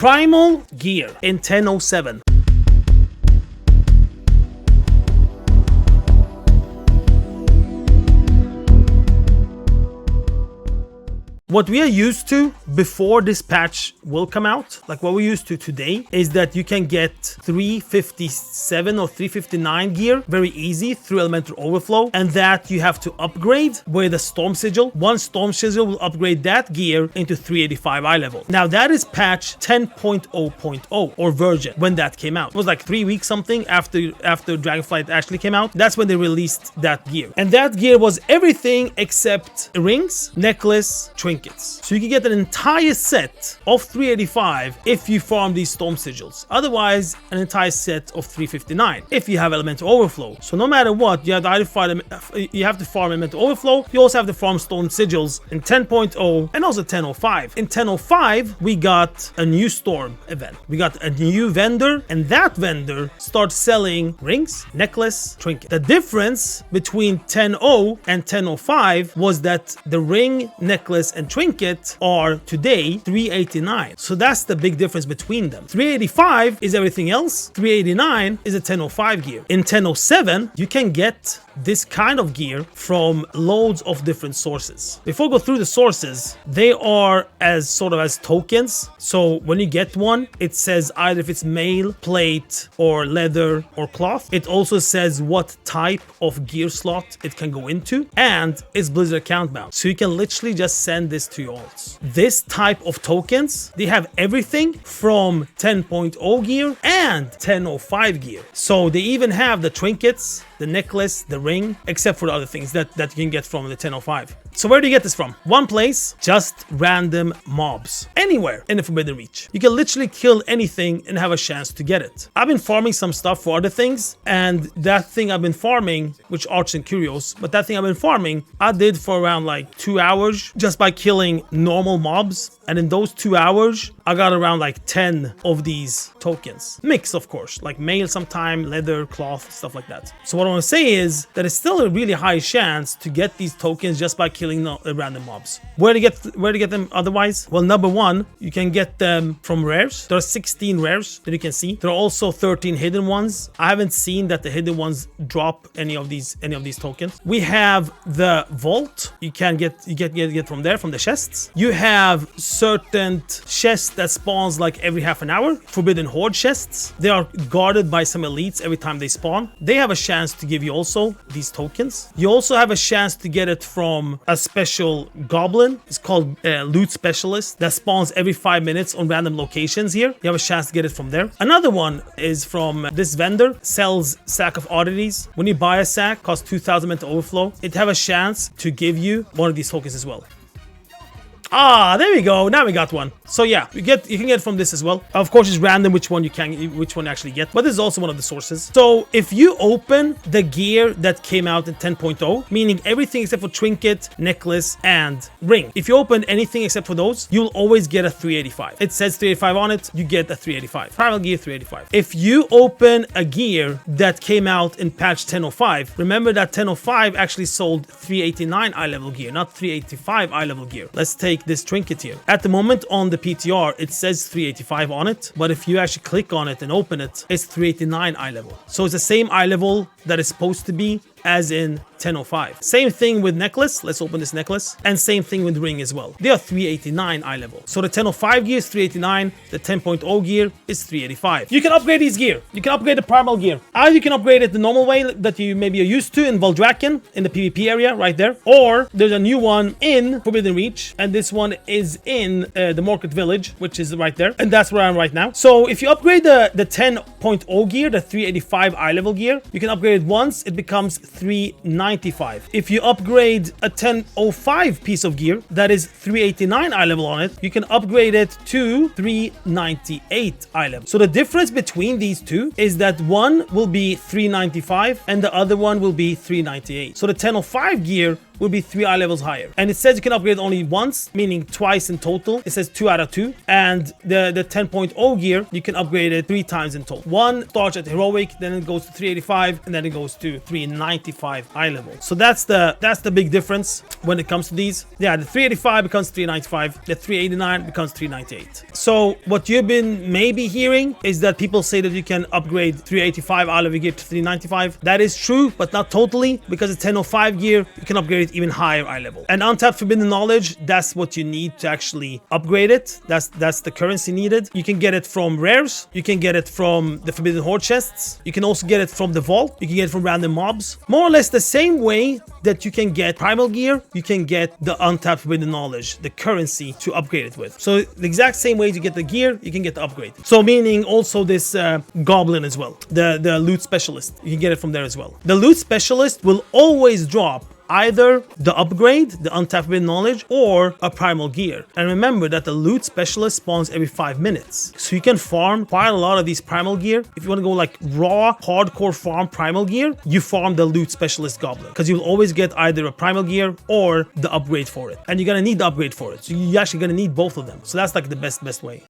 Primal gear in 1007. What we are used to before this patch will come out, like what we're used to today, is that you can get 357 or 359 gear very easy through Elemental Overflow, and that you have to upgrade with a Storm Sigil. One Storm Sigil will upgrade that gear into 385 eye level. Now that is patch 10.0.0 or version when that came out. It was like 3 weeks something after Dragonflight actually came out. That's when they released that gear. And that gear was everything except rings, necklace, trinkets. So you can get an entire set of 385 if you farm these Storm Sigils. Otherwise, an entire set of 359 if you have Elemental Overflow. So no matter what, you have to either farm Elemental Overflow. You also have to farm Storm Sigils in 10.0 and also 10.05. In 10.05, we got a new Storm event. We got a new vendor, and that vendor starts selling rings, necklace, trinket. The difference between 10.0 and 10.05 was that the ring, necklace, and trinket are today 389. So that's the big difference between them. 385 is everything else. 389 is a 1005 gear. In 1007, you can get this kind of gear from loads of different sources. Before we go through the sources, they are as tokens. So when you get one, it says either if it's mail, plate, or leather, or cloth. It also says what type of gear slot it can go into, and it's Blizzard account bound. So you can literally just send this to your alts. This type of tokens, they have everything from 10.0 gear and 10.05 gear. So they even have the trinkets, the necklace, the ring, except for the other things that you can get from the 10.05. So where do you get this from? One place, just random mobs. Anywhere in the Forbidden Reach. You can literally kill anything and have a chance to get it. I've been farming some stuff for other things, and that thing I've been farming, which Arts and Curios, but that thing I've been farming, I did for around like 2 hours just by killing normal mobs. And in those 2 hours, I got around like 10 of these tokens. Mix, of course, like mail sometime, leather, cloth, stuff like that. So what I want to say is that it's still a really high chance to get these tokens just by killing random mobs. Where to get them otherwise? Well, number one, you can get them from rares. There are 16 rares that you can see. There are also 13 hidden ones. I haven't seen that the hidden ones drop any of these tokens. We have the vault. You can get from there, from the chests. You have certain chests that spawns like every half an hour. Forbidden Horde chests. They are guarded by some elites every time they spawn. They have a chance to give you also these tokens. You also have a chance to get it from a special goblin. It's called Loot Specialist that spawns every 5 minutes on random locations here. You have a chance to get it from there. Another one is from this vendor, sells Sack of Oddities. When you buy a sack, costs 2,000 mental overflow. It have a chance to give you one of these tokens as well. Ah, there we go. Now we got one. So yeah, you can get it from this as well. Of course, it's random which one you actually get, but this is also one of the sources. So if you open the gear that came out in 10.0, meaning everything except for trinket, necklace, and ring, if you open anything except for those, you'll always get a 385. It says 385 on it, you get a 385. Primal gear 385. If you open a gear that came out in patch 10.05, remember that 10.05 actually sold 389 eye level gear, not 385 eye level gear. Let's take this trinket here. At the moment on the PTR, it says 385 on it, but if you actually click on it and open it, it's 389 eye level. So it's the same eye level that is supposed to be as in 10.05. Same thing with necklace. Let's open this necklace. And same thing with ring as well. They are 389 eye level. So the 10.05 gear is 389. The 10.0 gear is 385. You can upgrade these gear. You can upgrade the primal gear. Either you can upgrade it the normal way that you maybe are used to in Valdrakken in the PvP area right there. Or there's a new one in Forbidden Reach. And this one is in the Market Village, which is right there. And that's where I am right now. So if you upgrade the 10.0 gear, the 385 eye level gear, you can upgrade it once. It becomes 395. If you upgrade a 1005 piece of gear that is 389 eye level on it, you can upgrade it to 398 eye level. So the difference between these two is that one will be 395 and the other one will be 398. So the 1005 gear will be 3 eye levels higher. And it says you can upgrade only once, meaning twice in total. It says 2 out of 2. And the 10.0 gear, you can upgrade it 3 times in total. One starts at heroic, then it goes to 385, and then it goes to 395 eye level. So that's the big difference when it comes to these. Yeah, the 385 becomes 395, the 389 becomes 398. So what you've been maybe hearing is that people say that you can upgrade 385 eye level gear to 395. That is true, but not totally, because it's 1005 gear, you can upgrade it even higher eye level. And untapped forbidden knowledge, that's what you need to actually upgrade it. That's the currency needed. You can get it from rares, you can get it from the forbidden horde chests, you can also get it from the vault, you can get it from random mobs. More or less the same way that you can get primal gear, you can get the untapped forbidden knowledge, the currency to upgrade it with. So the exact same way to get the gear, you can get the upgrade. So meaning also this goblin as well, the loot specialist, you can get it from there as well. The loot specialist will always drop either the upgrade, the untapped forbidden knowledge, or a primal gear. And remember that the loot specialist spawns every 5 minutes. So you can farm quite a lot of these primal gear. If you want to go like raw, hardcore farm primal gear, you farm the loot specialist goblin. Because you'll always get either a primal gear or the upgrade for it. And you're going to need the upgrade for it. So you're actually going to need both of them. So that's like the best way.